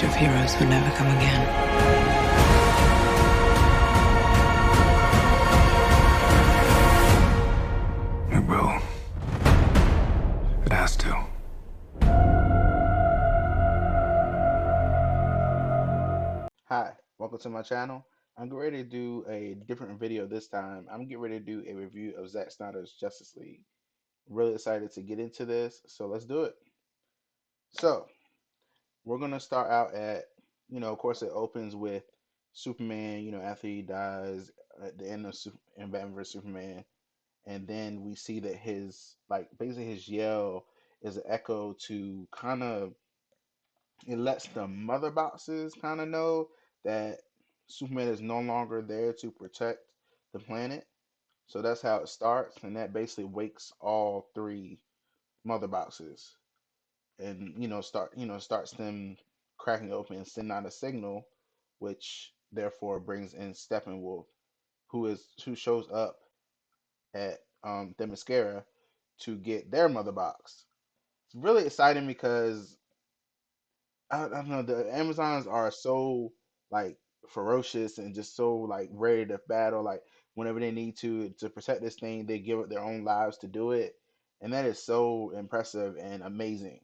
age of heroes would never come again. It will. It has to. Hi, welcome to my channel. I'm getting ready to do a different video this time. I'm getting ready to do a review of Zack Snyder's Justice League. Really excited to get into this, so let's do it. So, we're going to start out at, of course, it opens with Superman, after he dies at the end of in Batman vs Superman. And then we see that basically his yell is an echo to kind of, it lets the mother boxes kind of know that Superman is no longer there to protect the planet. So that's how it starts, and that basically wakes all three mother boxes, and starts them cracking open and sending out a signal, which therefore brings in Steppenwolf, who shows up at Themyscira to get their mother box. It's really exciting because I don't know, the Amazons are so like ferocious and just so like ready to battle. Like whenever they need to protect this thing, they give up their own lives to do it, and that is so impressive and amazing.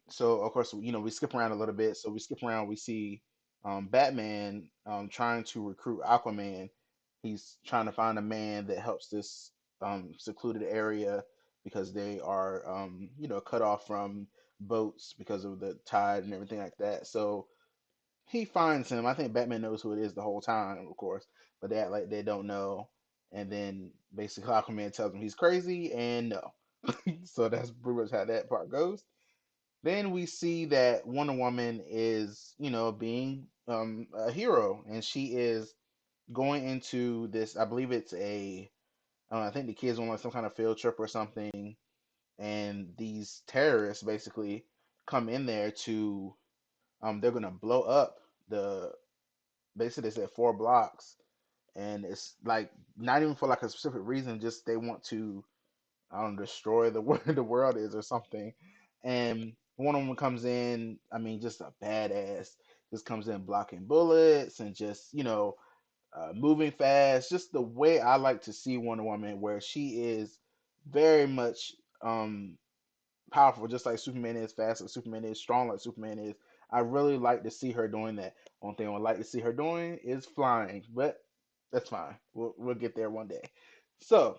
So of course, we skip around a little bit. So we skip around. We see Batman trying to recruit Aquaman. He's trying to find a man that helps this secluded area because they are cut off from boats because of the tide and everything like that. So he finds him. I think Batman knows who it is the whole time, of course, but they act like they don't know. And then basically Aquaman tells him he's crazy and no. So that's pretty much how that part goes. Then we see that Wonder Woman is, being a hero, and she is going into this. I believe it's I think the kids on like some kind of field trip or something, and these terrorists basically come in there to, they're gonna blow up the. Basically, they said 4 blocks, and it's like not even for like a specific reason. Just they want to, I don't know, destroy the the world is or something. And one of them comes in, I mean, just a badass, just comes in blocking bullets and just, moving fast. Just the way I like to see Wonder Woman, where she is very much powerful, just like Superman is, fast like Superman is, strong like Superman is. I really like to see her doing that. One thing I would like to see her doing is flying, but that's fine. We'll get there one day. So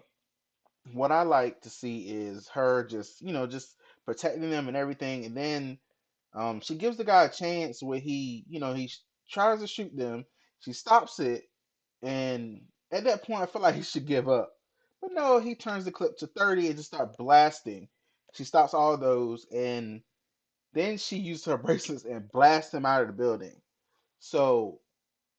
what I like to see is her just, just protecting them and everything. And then she gives the guy a chance where he tries to shoot them. She stops it. And at that point, I feel like he should give up. But no, he turns the clip to 30 and just start blasting. She stops all of those. And then she used her bracelets and blasts him out of the building. So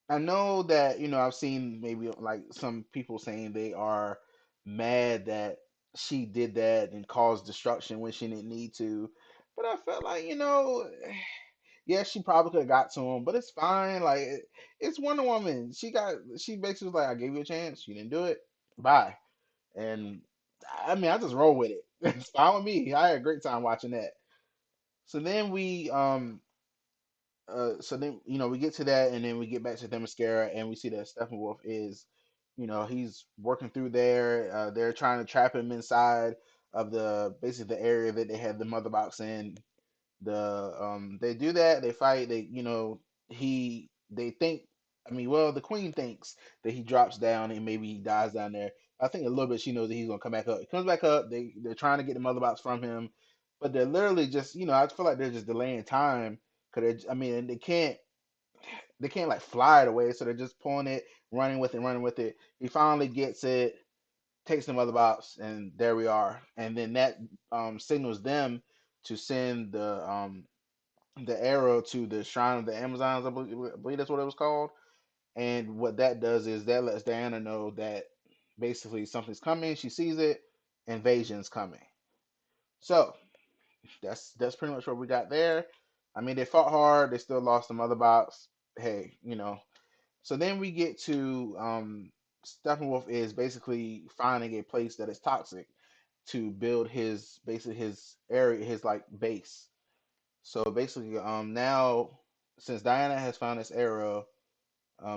I know that, I've seen maybe like some people saying they are mad that she did that and caused destruction when she didn't need to. But I felt like, yeah, she probably could have got to him, but it's fine. Like it's Wonder Woman. She basically was like, I gave you a chance, you didn't do it. Bye. And I mean, I just roll with it. It's fine with me. I had a great time watching that. So then we get to that, and then we get back to Themyscira, and we see that Steppenwolf is, he's working through there. They're trying to trap him inside of the basically the area that they had the mother box in. They do that. They fight. They think. I mean, well, the queen thinks that he drops down and maybe he dies down there. I think a little bit she knows that he's gonna come back up. He comes back up. They're trying to get the mother box from him, but they're literally just, I feel like they're just delaying time because I mean, they can't like fly it away, so they're just pulling it, running with it. He finally gets it, takes the mother box, and there we are. And then that signals them to send the arrow to the shrine of the Amazons. I believe that's what it was called. And what that does is that lets Diana know that basically something's coming. She sees it, invasion's coming. So that's pretty much what we got there. I mean, they fought hard. They still lost the mother box. Hey, So then we get to Steppenwolf is basically finding a place that is toxic to build his basically his area, his like base. So basically, now since Diana has found this arrow,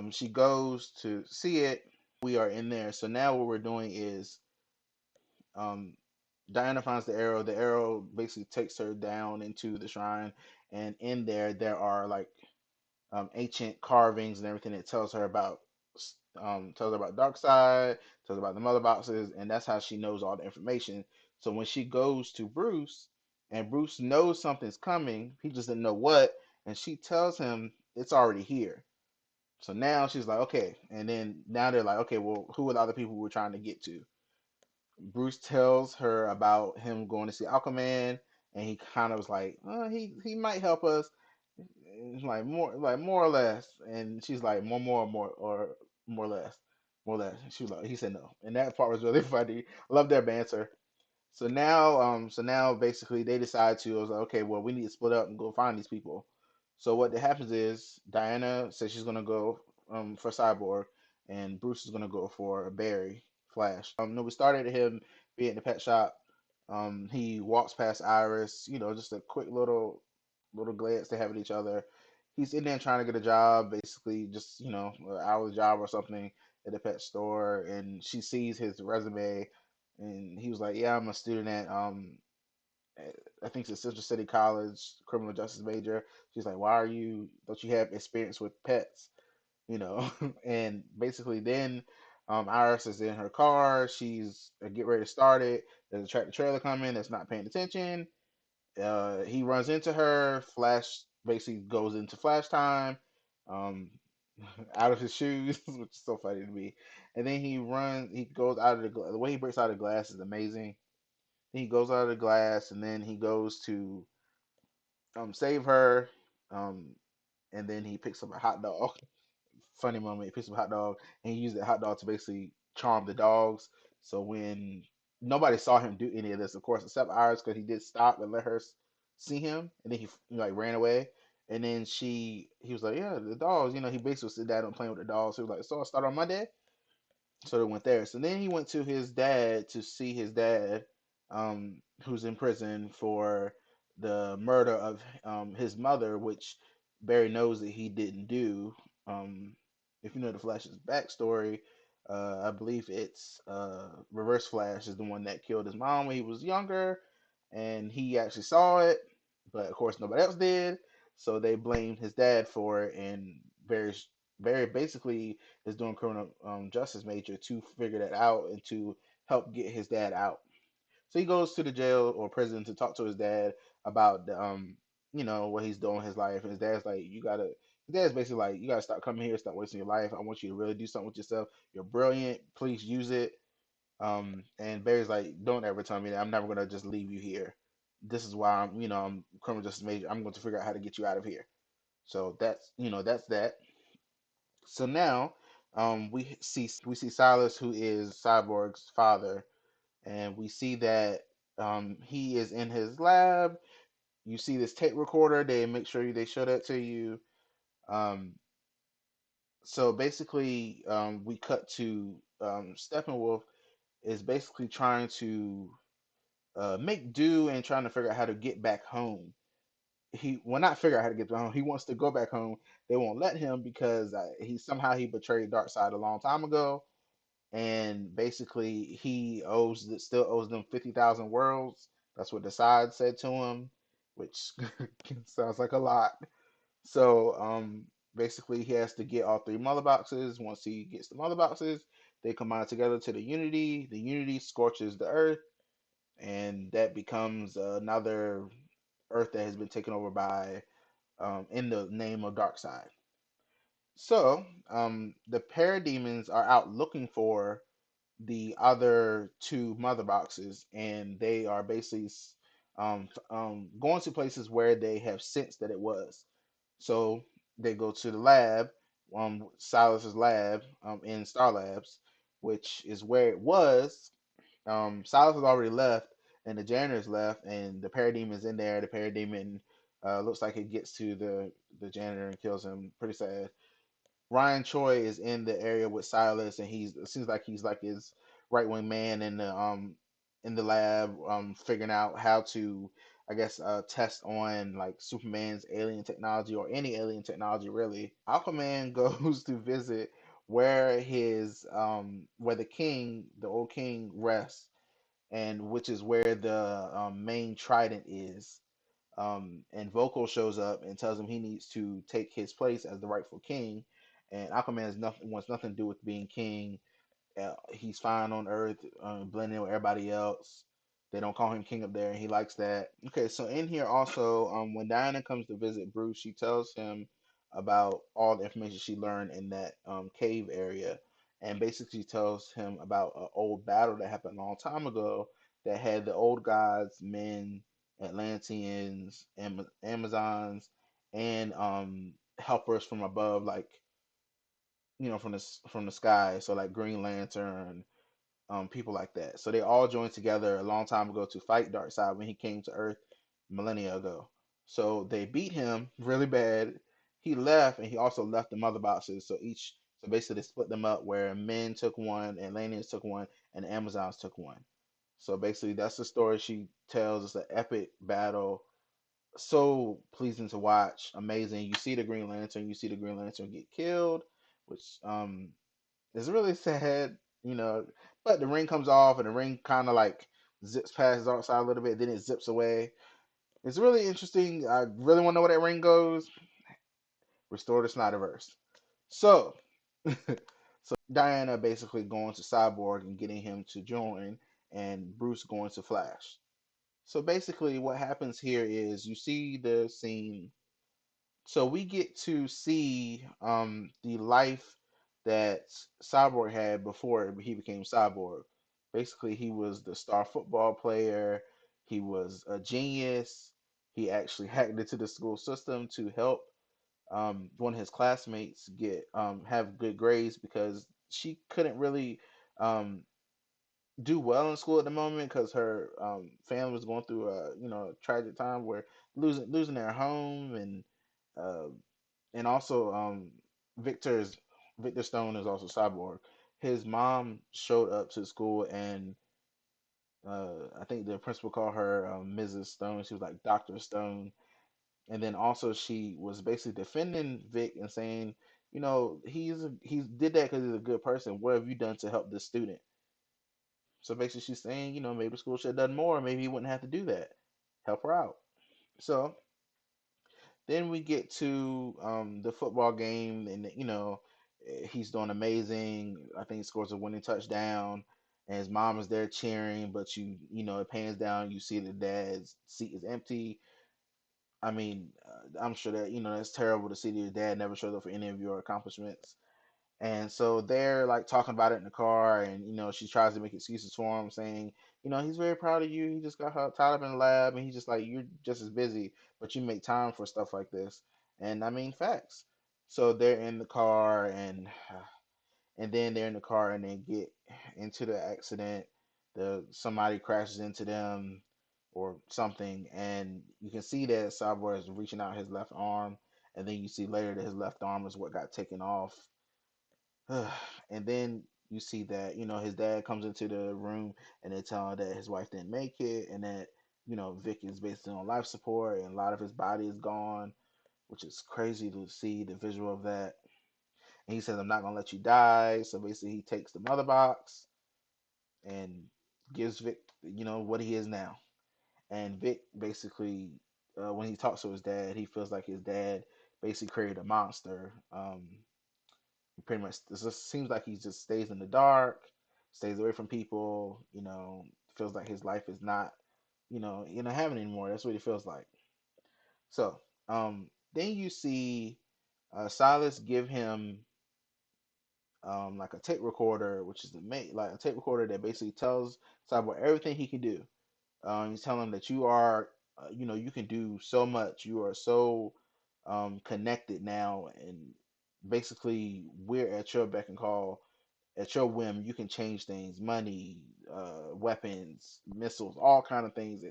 she goes to see it. We are in there. So now what we're doing is, um, Diana finds the arrow. The arrow basically takes her down into the shrine, and in there are like ancient carvings and everything that tells her about Darkseid, tells her about the mother boxes, and that's how she knows all the information. So when she goes to Bruce, and Bruce knows something's coming, he just didn't know what, and she tells him it's already here. So now she's like, okay, and then now they're like, okay, well, who are the other people we're trying to get to? Bruce tells her about him going to see Aquaman, and he kind of was like, he might help us. It's like more or less, and she's like more or less, more or less. She was like, he said no, and that part was really funny. I love their banter. So now basically they decide to. I was like, okay, well, we need to split up and go find these people. So what that happens is Diana says she's gonna go for Cyborg, and Bruce is gonna go for Barry Flash. No, we started at him being in the pet shop. He walks past Iris, just a quick little glance they have at each other. He's in there trying to get a job, basically just an hourly job or something at the pet store, and she sees his resume, and he was like, "Yeah, I'm a student at I think it's Central City College, criminal justice major." She's like, "Why are you? Don't you have experience with pets?" And basically then, Iris is in her car. She's get ready to start it. There's a tractor trailer coming that's not paying attention. He runs into her. Flash basically goes into Flash time, um, out of his shoes, which is so funny to me. And then he runs. He goes out of the way he breaks out of the glass is amazing. He goes out of the glass, and then he goes to save her. Um, and then he picks up a hot dog. Funny moment. He picks up a hot dog, and he used that hot dog to basically charm the dogs. So when nobody saw him do any of this, of course, except Iris, because he did stop and let her see him, and then he like ran away. And then he was like, "Yeah, the dogs." He basically said, "Dad, I'm playing with the dogs." He was like, "So I start on Monday." So they went there. So then he went to his dad to see his dad, who's in prison for the murder of his mother, which Barry knows that he didn't do. If you know the Flash's backstory, I believe it's Reverse Flash is the one that killed his mom when he was younger, and he actually saw it, but of course nobody else did. So they blamed his dad for it, and Barry basically is doing criminal justice major to figure that out and to help get his dad out. So he goes to the jail or prison to talk to his dad about what he's doing in his life. And his dad's like, his dad's basically like, you gotta stop coming here, stop wasting your life. I want you to really do something with yourself. You're brilliant. Please use it. And Barry's like, don't ever tell me that. I'm never gonna just leave you here. This is why I'm criminal justice major. I'm going to figure out how to get you out of here. So that's that. So now, we see Silas, who is Cyborg's father, and we see that he is in his lab. You see this tape recorder. They make sure they show that to you. Um, so basically, we cut to Steppenwolf is basically trying to make do and trying to figure out how to get back home. He will not figure out how to get back home. He wants to go back home. They won't let him because he betrayed Darkseid a long time ago, and basically still owes them 50,000 worlds. That's what the side said to him, which sounds like a lot. So basically he has to get all three mother boxes. Once he gets the mother boxes, they combine together to the Unity. The Unity scorches the Earth, and that becomes another Earth that has been taken over by in the name of Darkseid. So the parademons are out looking for the other two mother boxes, and they are basically going to places where they have sensed that it was. So they go to the lab, Silas's lab, in Star Labs, which is where it was. Silas has already left, and the janitor's left, and the parademon's in there. The parademon looks like it gets to the janitor and kills him. Pretty sad. Ryan Choi is in the area with Silas, and it seems like he's like his right wing man in the in the lab, figuring out how to, I guess, test on like Superman's alien technology or any alien technology really. Aquaman goes to visit where the king, the old king, rests, and which is where the main trident is. And Vogel shows up and tells him he needs to take his place as the rightful king. And Aquaman has nothing wants nothing to do with being king. He's fine on Earth, blending in with everybody else. They don't call him king up there, and he likes that. Okay, so in here also, when Diana comes to visit Bruce, she tells him about all the information she learned in that cave area, and basically tells him about an old battle that happened a long time ago that had the old gods, men, Atlanteans, Amazons, and helpers from above, like from the sky. So like Green Lantern, people like that. So they all joined together a long time ago to fight Darkseid when he came to Earth millennia ago. So they beat him really bad. He left, and he also left the mother boxes. So basically they split them up where men took one, Atlanteans took one, and the Amazons took one. So basically that's the story she tells. It's an epic battle, so pleasing to watch, amazing. You see the Green Lantern get killed, which is really sad, you know. But the ring comes off, and the ring kind of like zips past the outside a little bit, then it zips away. It's really interesting. I really want to know where that ring goes. Restore the Snyderverse. So, so Diana basically going to Cyborg and getting him to join, and Bruce going to Flash. So basically, what happens here is you see the scene. So we get to see the life that Cyborg had before he became Cyborg. Basically, he was the star football player. He was a genius. He actually hacked into the school system to help one of his classmates get have good grades because she couldn't really um, do well in school at the moment because her family was going through a tragic time where losing their home, uh, and also Victor's Victor Stone is also Cyborg. His mom showed up to school, and I think the principal called her Mrs. Stone. She was like Dr. Stone, and then also she was basically defending Vic and saying, he's did that because he's a good person. What have you done to help this student? So basically, she's saying, maybe the school should have done more. Maybe he wouldn't have to do that. Help her out. So then we get to the football game, and he's doing amazing. I think he scores a winning touchdown, and his mom is there cheering. But it pans down. You see the dad's seat is empty. I mean, I'm sure that that's terrible to see that your dad never showed up for any of your accomplishments. And so they're like talking about it in the car, and she tries to make excuses for him, saying, he's very proud of you. He just got tied up in the lab, and he's just like, you're just as busy, but you make time for stuff like this. And I mean, facts. So they're in the car, and then they're in the car, and they get into the accident. Somebody crashes into them or something, and you can see that Cyborg is reaching out his left arm, and then you see later that his left arm is what got taken off. And then you see that his dad comes into the room, and they tell him that his wife didn't make it, and that Vic is basically on life support, and a lot of his body is gone, which is crazy to see the visual of that. And he says, I'm not gonna let you die. So basically he takes the mother box and gives Vic what he is now. And Vic basically, when he talks to his dad, he feels like his dad basically created a monster. Pretty much it just seems like he just stays in the dark, stays away from people, feels like his life is not heaven anymore. That's what it feels like. So then you see Silas give him like a tape recorder, which is the main like a tape recorder that basically tells Cyborg everything he can do. He's telling him that you are you can do so much, you are so connected now, and basically we're at your beck and call, at your whim. You can change things, money, weapons, missiles, all kind of things.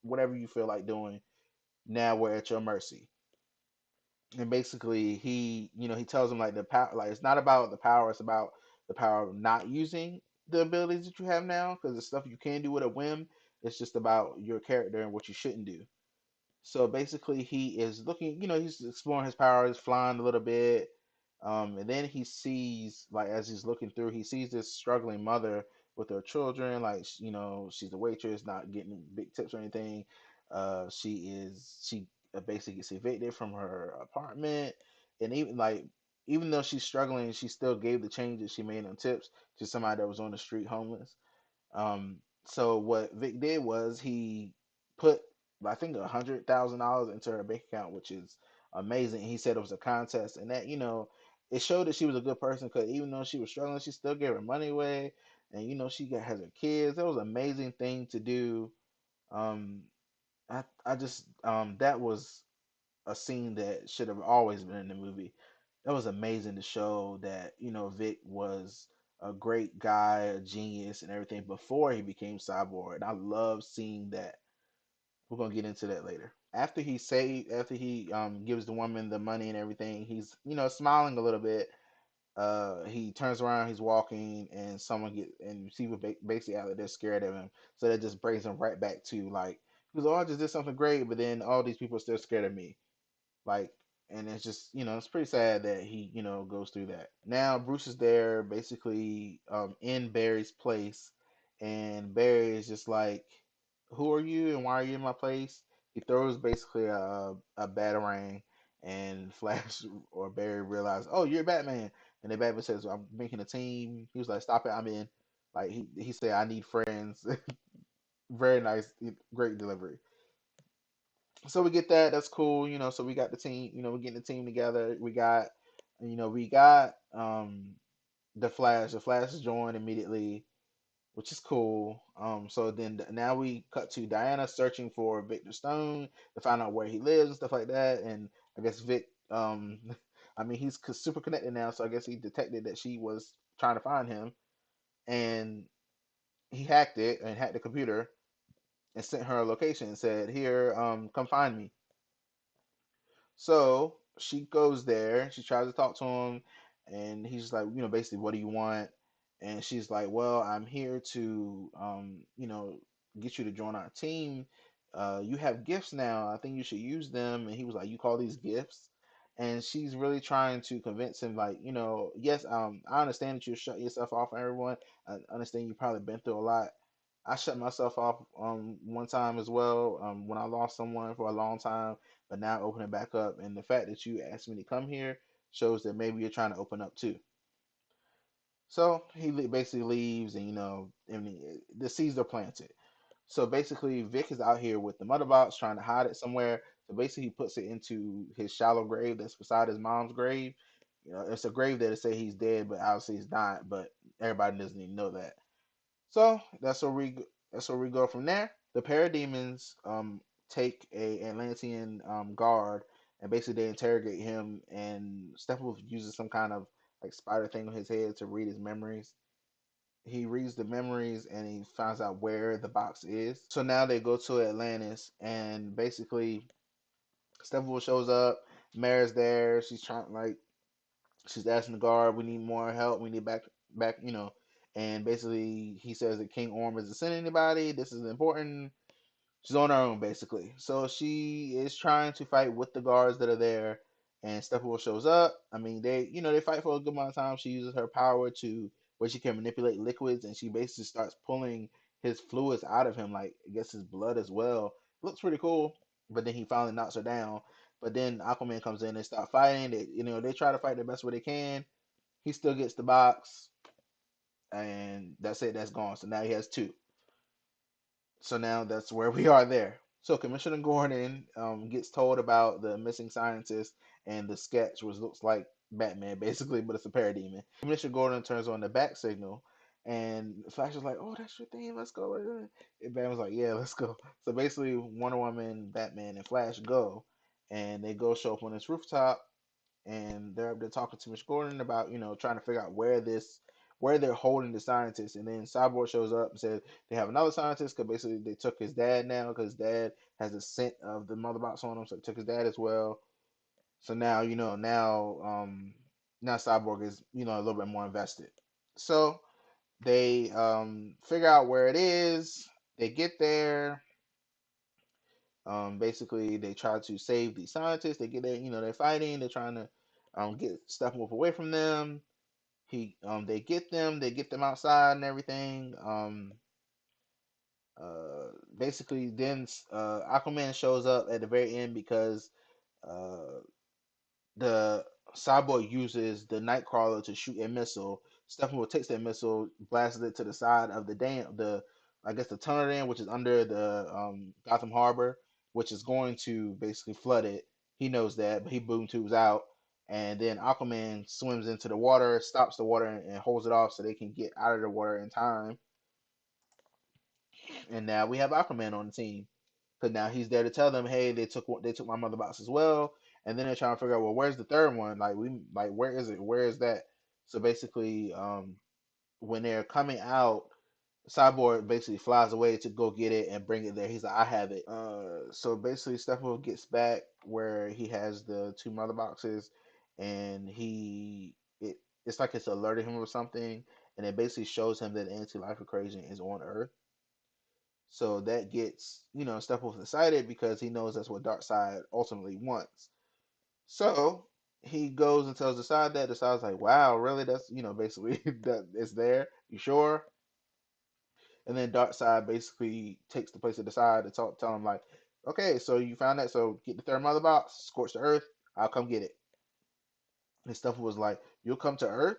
Whatever you feel like doing, now we're at your mercy. And basically, he tells him like the power, like it's not about the power, it's about the power of not using. the abilities that you have now, because the stuff you can do with a whim, it's just about your character and what you shouldn't do. So basically, he is looking, he's exploring his powers, flying a little bit. And then he sees, like, as he's looking through, he sees this struggling mother with her children. Like, she's a waitress, not getting big tips or anything. She basically gets evicted from her apartment. And even though she's struggling, she still gave the change that she made on tips to somebody that was on the street homeless. So what Vic did was he put, I think, $100,000 into her bank account, which is amazing. He said it was a contest, and that it showed that she was a good person because even though she was struggling, she still gave her money away, and has her kids. That was an amazing thing to do. Um, I just that was a scene that should have always been in the movie. That was amazing to show that Vic was a great guy, a genius, and everything before he became Cyborg. And I love seeing that. We're gonna get into that later. After he gives the woman the money and everything, he's smiling a little bit. He turns around, he's walking, and and you see what basically out they're scared of him. So that just brings him right back to like, because oh, I just did something great, but then all these people are still scared of me. Like, and it's just it's pretty sad that he goes through that. Now Bruce is there basically in Barry's place, and Barry is just like, who are you and why are you in my place? He throws basically a batarang, and Flash or Barry realize, oh, you're Batman. And then Batman says, I'm making a team. He was like, stop it, I'm in. Like, he said, I need friends. Very nice, great delivery. So we get that. That's cool. So we got the team. We're getting the team together. We got the Flash. The Flash is joined immediately, which is cool. So then now we cut to Diana searching for Victor Stone to find out where he lives and stuff like that. And I guess Vic, I mean, he's super connected now, so I guess he detected that she was trying to find him, and he hacked it and hacked the computer and sent her a location and said, "Here, come find me." So she goes there. She tries to talk to him, and he's like, basically, what do you want? And she's like, well, I'm here to, get you to join our team. You have gifts now. I think you should use them. And he was like, you call these gifts? And she's really trying to convince him, like, yes, I understand that you shut yourself off from everyone. I understand you probably been through a lot. I shut myself off one time as well when I lost someone for a long time, but now opening back up. And the fact that you asked me to come here shows that maybe you're trying to open up too. So he basically leaves, and the seeds are planted. So basically, Vic is out here with the mother box trying to hide it somewhere. So basically, he puts it into his shallow grave that's beside his mom's grave. It's a grave that say he's dead, but obviously he's not. But everybody doesn't even know that. So that's where we go from there. The parademons take a Atlantean guard, and basically they interrogate him. And Steppenwolf uses some kind of like spider thing on his head to read his memories. He reads the memories and he finds out where the box is. So now they go to Atlantis, and basically Steppenwolf shows up. Mara's there. She's asking the guard, "We need more help. We need back." And basically he says that King Orm isn't sending anybody. This is important. She's on her own basically. So she is trying to fight with the guards that are there, and Steppenwolf shows up. I mean, they fight for a good amount of time. She uses her power to where she can manipulate liquids, and she basically starts pulling his fluids out of him, like I guess his blood as well. Looks pretty cool. But then he finally knocks her down. But then Aquaman comes in and start fighting. They try to fight the best way they can. He still gets the box, and that's it. That's gone. So now he has two. So now that's where we are there. So Commissioner Gordon gets told about the missing scientist and the sketch, which looks like Batman basically, but it's a parademon. Commissioner Gordon turns on the bat signal, and Flash is like, "Oh, that's your thing. Let's go." And Batman's like, "Yeah, let's go." So basically, Wonder Woman, Batman, and Flash go, and they go show up on this rooftop, and they're talking to Miss Gordon about trying to figure out where they're holding the scientist. And then Cyborg shows up and says they have another scientist because basically they took his dad now because his dad has a scent of the mother box on him, so they took his dad as well. So now now Cyborg is a little bit more invested. So They figure out where it is. They get there. Basically, they try to save the scientists. They get there, they're fighting. They're trying to get Steppenwolf away from them. They get them outside and everything. Basically, then Aquaman shows up at the very end because uh, the Cyborg uses the Nightcrawler to shoot a missile. Steppenwolf takes that missile, blasts it to the side of the dam, I guess the tunnel dam, which is under the Gotham Harbor, which is going to basically flood it. He knows that, but he boom tubes out, and then Aquaman swims into the water, stops the water, and holds it off so they can get out of the water in time. And now we have Aquaman on the team because now he's there to tell them, hey, they took my mother box as well, and then they're trying to figure out, well, where's the third one? Where is it? Where is that? So basically, when they're coming out, Cyborg basically flies away to go get it and bring it there. He's like, I have it. So basically, Steppenwolf gets back where he has the two mother boxes, and it's like it's alerting him or something, and it basically shows him that the anti-life equation is on Earth. So that gets, Steppenwolf excited because he knows that's what Darkseid ultimately wants. So he goes and tells Decide that. Decide's like, wow, really? That's, basically that it's there. You sure? And then Darkseid basically takes the place of Decide to tell him, like, okay, so you found that. So get the third mother box, scorch the earth. I'll come get it. And Steppenwolf was like, you'll come to Earth?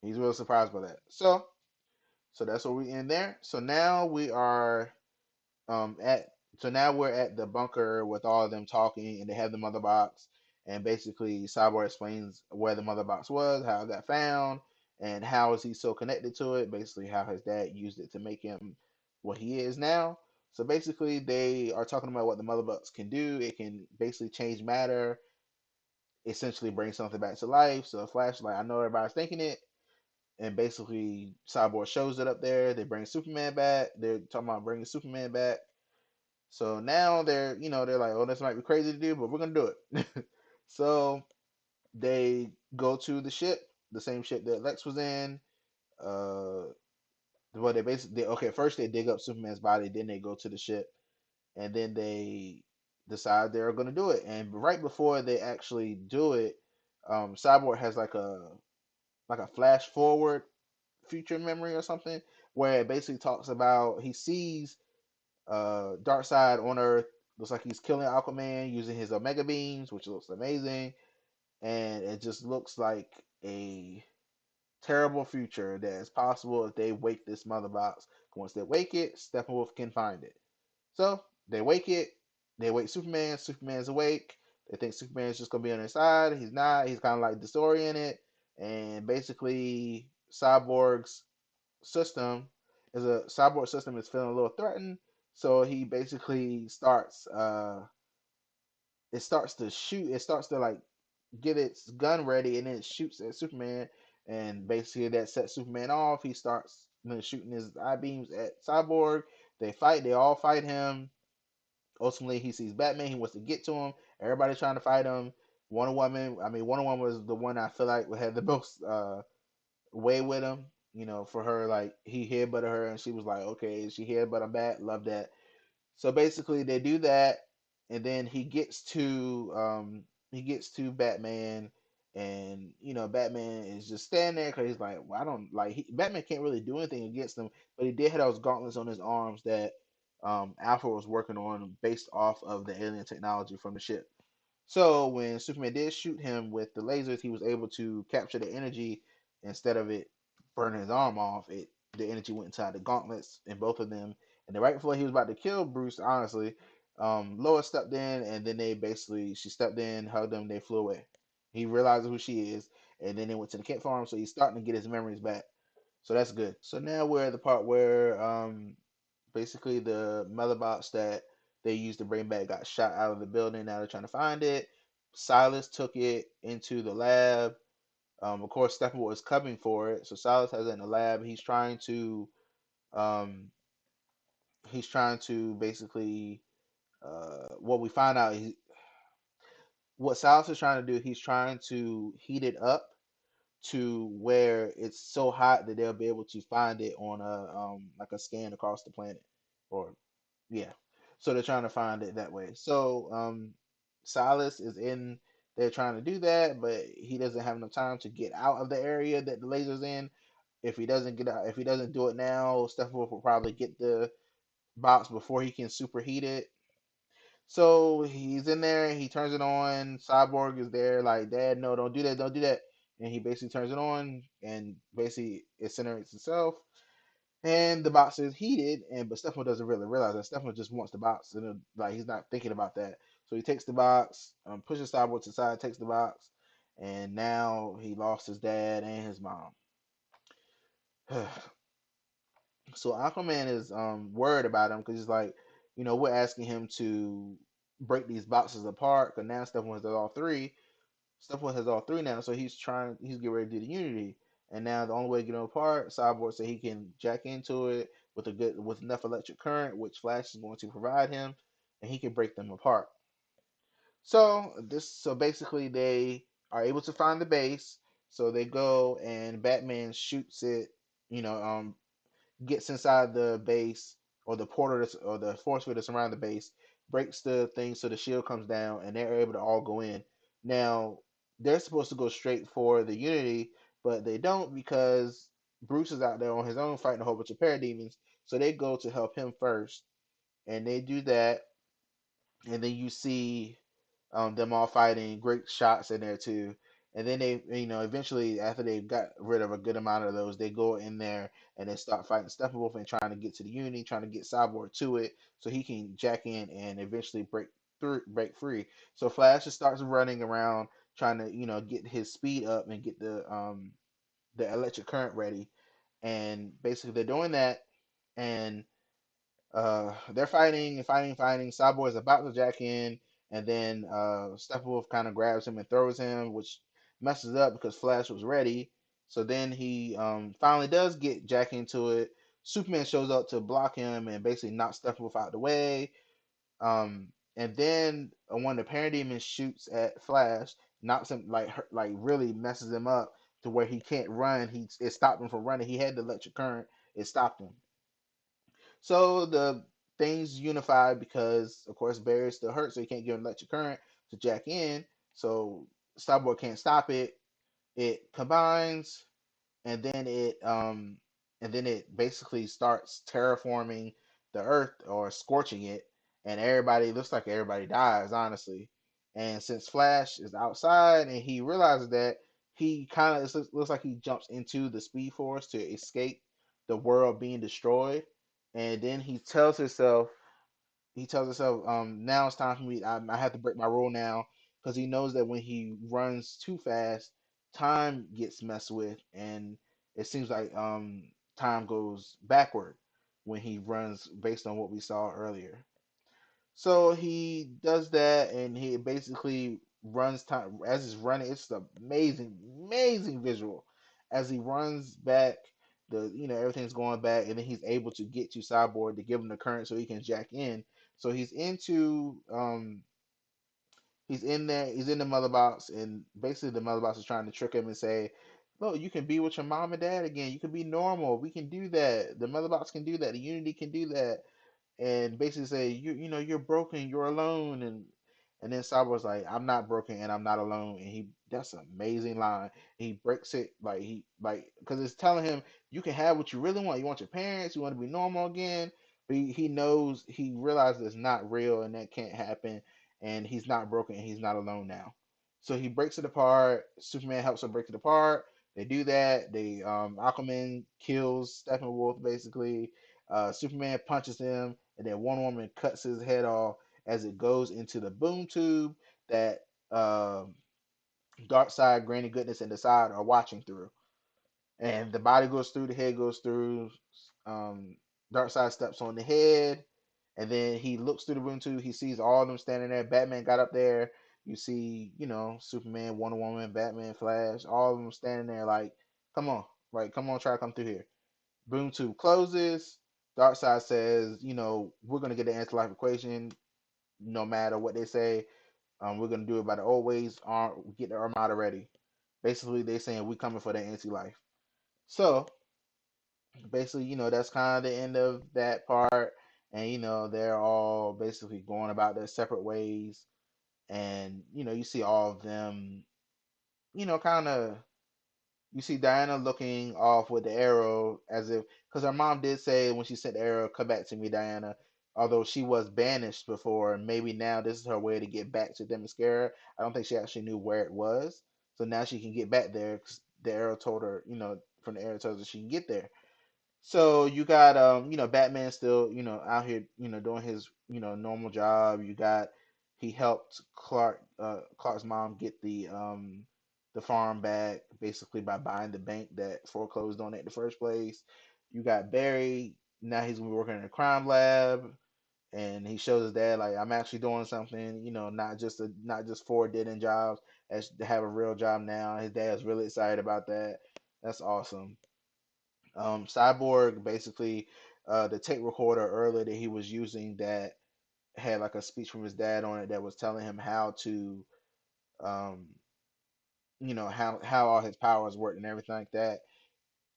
He's really surprised by that. So that's where we end there. So now we are at so now we're at the bunker with all of them talking, and they have the mother box, and basically Cyborg explains where the mother box was, how it got found, and how is he so connected to it. Basically, how his dad used it to make him what he is now. So basically, they are talking about what the mother box can do. It can basically change matter, essentially bring something back to life. So a flashlight, I know everybody's thinking it, and basically Cyborg shows it up there. They bring Superman back. They're talking about bringing Superman back. So now they're like, oh, this might be crazy to do, but we're gonna do it. So they go to the ship, the same ship that Lex was in. Uh, well, they basically okay. First they dig up Superman's body, then they go to the ship, and then they decide they're gonna do it. And right before they actually do it, Cyborg has like a flash forward future memory or something, where it basically talks about he sees Darkseid on Earth. Looks like he's killing Aquaman using his Omega beams, which looks amazing, and it just looks like a terrible future that is possible if they wake this mother box. Once they wake it, Steppenwolf can find it. So they wake it. They wake Superman. Superman's awake. They think Superman's just gonna be on their side. He's not. He's kind of like disoriented, and basically system Cyborg system is feeling a little threatened. So he basically starts to shoot. It starts to like get its gun ready, and then it shoots at Superman. And basically that sets Superman off. He starts shooting his eye beams at Cyborg. They fight. They all fight him. Ultimately, he sees Batman. He wants to get to him. Everybody's trying to fight him. Wonder Woman. I mean, Wonder Woman was the one I feel like had the most way with him. For her, like he headbutted her, and she was like, "Okay, she headbutt him back." Love that. So basically, they do that, and then he gets to Batman, and Batman is just standing there because he's like, well, I don't like Batman can't really do anything against him, but he did have those gauntlets on his arms that Alpha was working on based off of the alien technology from the ship. So when Superman did shoot him with the lasers, he was able to capture the energy instead of it burning his arm off. The energy went inside the gauntlets in both of them. And then right before he was about to kill Bruce, honestly, Lois stepped in, and then she stepped in, hugged him, they flew away. He realized who she is, and then they went to the Kent farm, so he's starting to get his memories back. So that's good. So now we're at the part where basically the mother box that they used to bring back got shot out of the building. Now they're trying to find it. Silas took it into the lab. Of course, Steppenwolf is coming for it. So Silas has it in the lab. Um, he's trying to basically, what we find out, what Silas is trying to do, he's trying to heat it up to where it's so hot that they'll be able to find it on a like a scan across the planet, or yeah. So they're trying to find it that way. So Silas is in there trying to do that, but he doesn't have enough time to get out of the area that the laser's in. If he doesn't get out, if he doesn't do it now, Steppenwolf will probably get the box before he can superheat it. So he's in there, he turns it on. Cyborg is there, like, Dad, no, don't do that, don't do that. And he basically turns it on, and basically it incinerates itself. And the box is heated, and but Stefan doesn't really realize that. Stefan just wants the box, and like he's not thinking about that. So he takes the box, pushes Cyborg to the side, takes the box, and now he lost his dad and his mom. So Aquaman is worried about him because he's like, we're asking him to break these boxes apart because now Stefan has all three. Stefan has all three now, so he's getting ready to do the Unity. And now the only way to get them apart, Cyborg said he can jack into it with enough electric current, which Flash is going to provide him, and he can break them apart. So basically they are able to find the base. So they go and Batman shoots it, you know, gets inside the base or the portal or the force field that's around the base, breaks the thing so the shield comes down, and they're able to all go in. Now they're supposed to go straight for the Unity, but they don't because Bruce is out there on his own fighting a whole bunch of parademons. So they go to help him first, and they do that, and then you see them all fighting, great shots in there too. And then they, eventually after they've got rid of a good amount of those, they go in there and they start fighting Steppenwolf and trying to get to the Unity, trying to get Cyborg to it so he can jack in and eventually break free. So Flash just starts running around trying to, get his speed up and get the electric current ready. And basically they're doing that, and they're fighting and fighting, fighting. Cyborg is about to jack in, and then Steppenwolf kind of grabs him and throws him, which messes up because Flash was ready. So then he finally does get Jack into it. Superman shows up to block him and basically knocks Steppenwolf out the way. And then one of the parademons shoots at Flash, knocks him like really messes him up to where he can't run. It stopped him from running. He had the electric current. It stopped him. So the things unified because, of course, Barry's still hurt, so he can't give an electric current to jack in. So Cyborg can't stop it. It combines, and then it basically starts terraforming the Earth or scorching it, and everybody looks like everybody dies, honestly. And since Flash is outside and he realizes that, he kind of looks like he jumps into the Speed Force to escape the world being destroyed, and then he tells himself, now it's time for me. I have to break my rule now because he knows that when he runs too fast, time gets messed with, and it seems like time goes backward when he runs based on what we saw earlier. So he does that, and he basically runs time as he's running. It's an amazing, amazing visual as he runs back. Everything's going back, and then he's able to get to Cyborg to give him the current so he can jack in. So he's in there, he's in the mother box, and basically the mother box is trying to trick him and say, "Look, you can be with your mom and dad again. You can be normal. We can do that. The mother box can do that. The Unity can do that." And basically say, you're broken, you're alone, and then Cyborg's like, I'm not broken and I'm not alone, and that's an amazing line. He breaks it because it's telling him you can have what you really want. You want your parents, you want to be normal again, but he realizes it's not real and that can't happen, and he's not broken and he's not alone now. So he breaks it apart. Superman helps him break it apart. They do that. Aquaman kills Steppenwolf basically. Superman punches him, and then Wonder Woman cuts his head off as it goes into the boom tube that Darkseid, Granny Goodness, and the Side are watching through. And the body goes through, the head goes through. Um, Darkseid steps on the head, and then he looks through the boom tube. He sees all of them standing there. Batman got up there. You see, Superman, Wonder Woman, Batman, Flash, all of them standing there like, come on, come on, try to come through here. Boom tube closes. Darkseid says, we're gonna get the anti-life equation no matter what they say. We're gonna do it by the old ways. Get the Armada ready. Basically, they saying we coming for the anti-life. So basically, that's kind of the end of that part. And they're all basically going about their separate ways. And you see all of them, kind of. You see Diana looking off with the arrow as if, because her mom did say when she sent the arrow, "Come back to me, Diana." Although she was banished before, maybe now this is her way to get back to Themyscira. I don't think she actually knew where it was, so now she can get back there because the arrow told her, from the arrow tells her she can get there. So you got Batman still, out here, doing his, normal job. You got he helped Clark's mom get the farm back basically by buying the bank that foreclosed on it in the first place. You got Barry, now he's gonna be working in a crime lab and he shows his dad like I'm actually doing something, not just four dead end jobs, as to have a real job now. His dad's really excited about that. That's awesome. Cyborg basically the tape recorder earlier that he was using that had like a speech from his dad on it that was telling him how to um, how all his powers work and everything like that.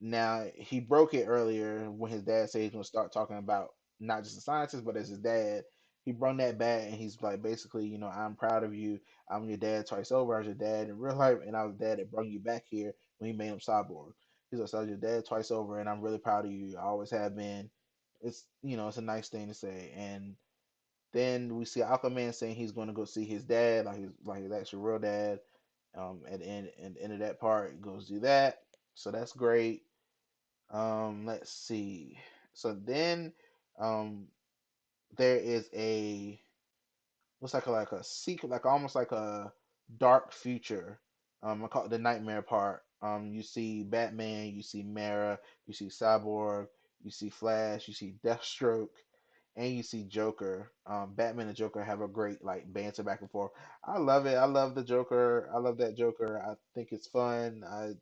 Now he broke it earlier when his dad said he's gonna start talking about not just the scientist but as his dad. He brought that back and he's like basically, I'm proud of you. I'm your dad twice over. I was your dad in real life, and I was the dad that brought you back here when he made him cyborg. He's like, so I was your dad twice over, and I'm really proud of you. I always have been. It's a nice thing to say. And then we see Aquaman saying he's going to go see his dad, like his actual real dad. At the end of that part, he goes do that. So that's great. Let's see. So then, um, there is a looks like a secret, like almost like a dark future. I call it the nightmare part. You see Batman, you see Mara, you see Cyborg, you see Flash, you see Deathstroke, and you see Joker. Batman and Joker have a great like banter back and forth. I love it. I love the Joker. I love that Joker. I think it's fun. I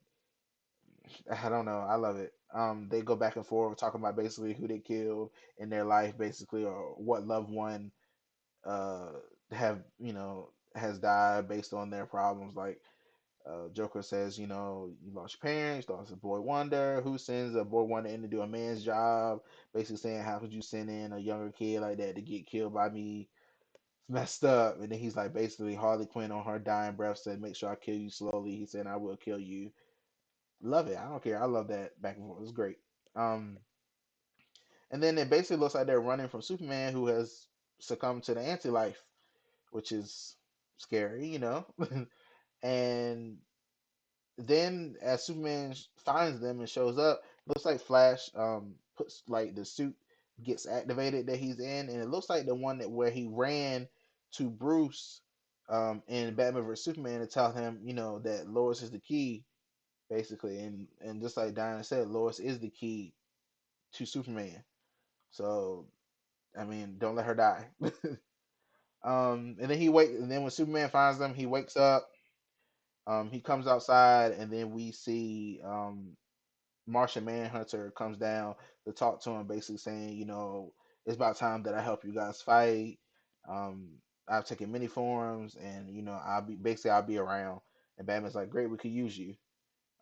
don't know. I love it. They go back and forth talking about basically who they killed in their life, basically, or what loved one uh have has died based on their problems. Like Joker says, you lost your parents, you lost a boy wonder. Who sends a boy wonder in to do a man's job? Basically saying, how could you send in a younger kid like that to get killed by me? It's messed up. And then he's like, basically, Harley Quinn on her dying breath said, make sure I kill you slowly. He said, I will kill you. Love it. I don't care. I love that back and forth. It's great. Um, and then it basically looks like they're running from Superman, who has succumbed to the anti-life, which is scary. And then as Superman finds them and shows up, looks like Flash puts like the suit gets activated that he's in, and it looks like the one that where he ran to Bruce in Batman vs Superman to tell him, that Lois is the key, basically, and just like Diana said, Lois is the key to Superman. So I mean, don't let her die. And then and then when Superman finds them, he wakes up. He comes outside, and then we see Martian Manhunter comes down to talk to him, basically saying, it's about time that I help you guys fight. Um, I've taken many forms, and I'll be around. And Batman's like, great, we could use you.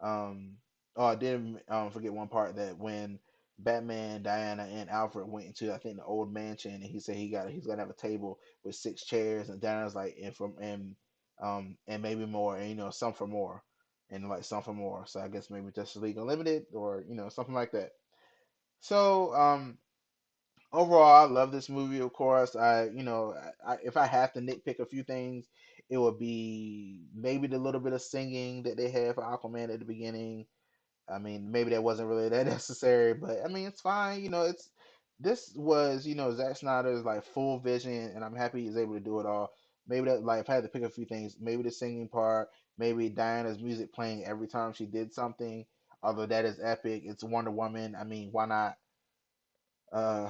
Um, oh, I did forget one part that when Batman, Diana, and Alfred went into I think the old mansion, and he said he's gonna have a table with six chairs, and Diana's like, and maybe more, and some for more, and like some for more. So I guess maybe Justice League Unlimited or something like that. So overall, I love this movie. Of course, if I have to nitpick a few things, it would be maybe the little bit of singing that they had for Aquaman at the beginning. I mean, maybe that wasn't really that necessary, but I mean, it's fine. This was Zack Snyder's like full vision, and I'm happy he's able to do it all. Maybe that like if I had to pick a few things, maybe the singing part, maybe Diana's music playing every time she did something. Although that is epic, it's Wonder Woman. I mean, why not? Uh,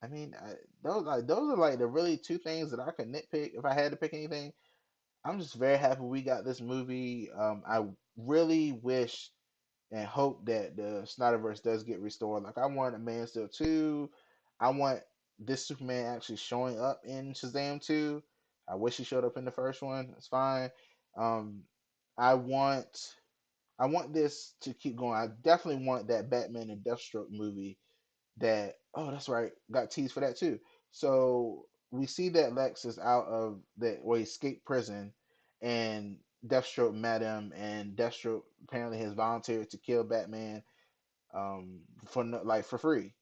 I mean, those are like the really two things that I could nitpick if I had to pick anything. I'm just very happy we got this movie. I really wish and hope that the Snyderverse does get restored. Like I want a Man of Steel 2. I want this Superman actually showing up in Shazam 2. I wish he showed up in the first one. It's fine. Um, I want. I want this to keep going. I definitely want that Batman and Deathstroke movie. That, oh, that's right, got teased for that too. So we see that Lex is out of the, or he escaped prison, and Deathstroke met him, and Deathstroke apparently has volunteered to kill Batman, for like for free.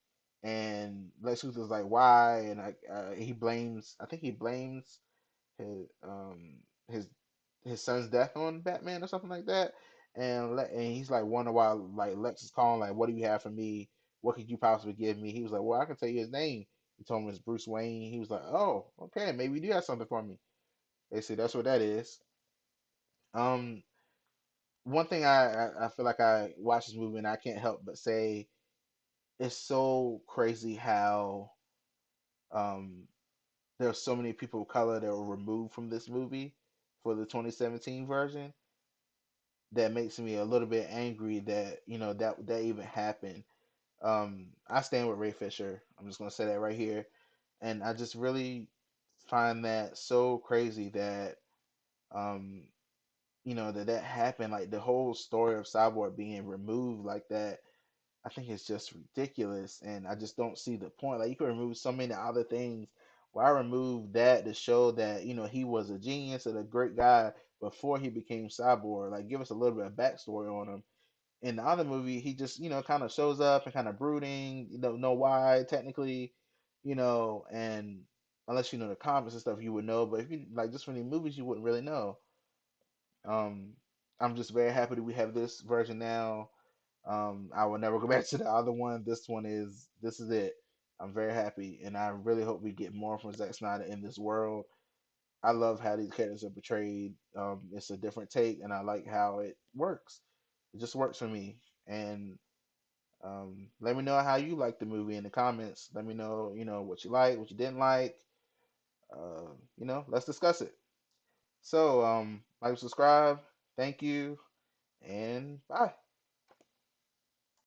And Lex Luthor's like, why? And he blames, I think he blames his his his son's death on Batman or something like that. And he's like wondering why, like Lex is calling, like, what do you have for me? What could you possibly give me? He was like, well, I can tell you his name. He told him it's Bruce Wayne. He was like, oh, okay, maybe you do have something for me. They say that's what that is. Um, One thing I feel like I watch this movie and I can't help but say it's so crazy how um there's so many people of color that were removed from this movie for the 2017 version. That makes me a little bit angry that that even happened. I stand with Ray Fisher. I'm just gonna say that right here, and I just really find that so crazy that um that happened. Like the whole story of Cyborg being removed like that, I think it's just ridiculous, and I just don't see the point. Like you could remove so many other things. Why remove that to show that he was a genius and a great guy before he became Cyborg? Like give us a little bit of backstory on him. In the other movie, he just kind of shows up and kind of brooding. You don't know why technically, and unless you know the comics and stuff, you would know. But if you like just from the movies, you wouldn't really know. Um, I'm just very happy that we have this version now. I will never go back to the other one. This is it. I'm very happy, and I really hope we get more from Zack Snyder in this world. I love how these characters are portrayed. It's a different take, and I like how it works. It just works for me. And let me know how you like the movie in the comments. Let me know, what you like, what you didn't like. Let's discuss it. So, like, subscribe. Thank you, and bye.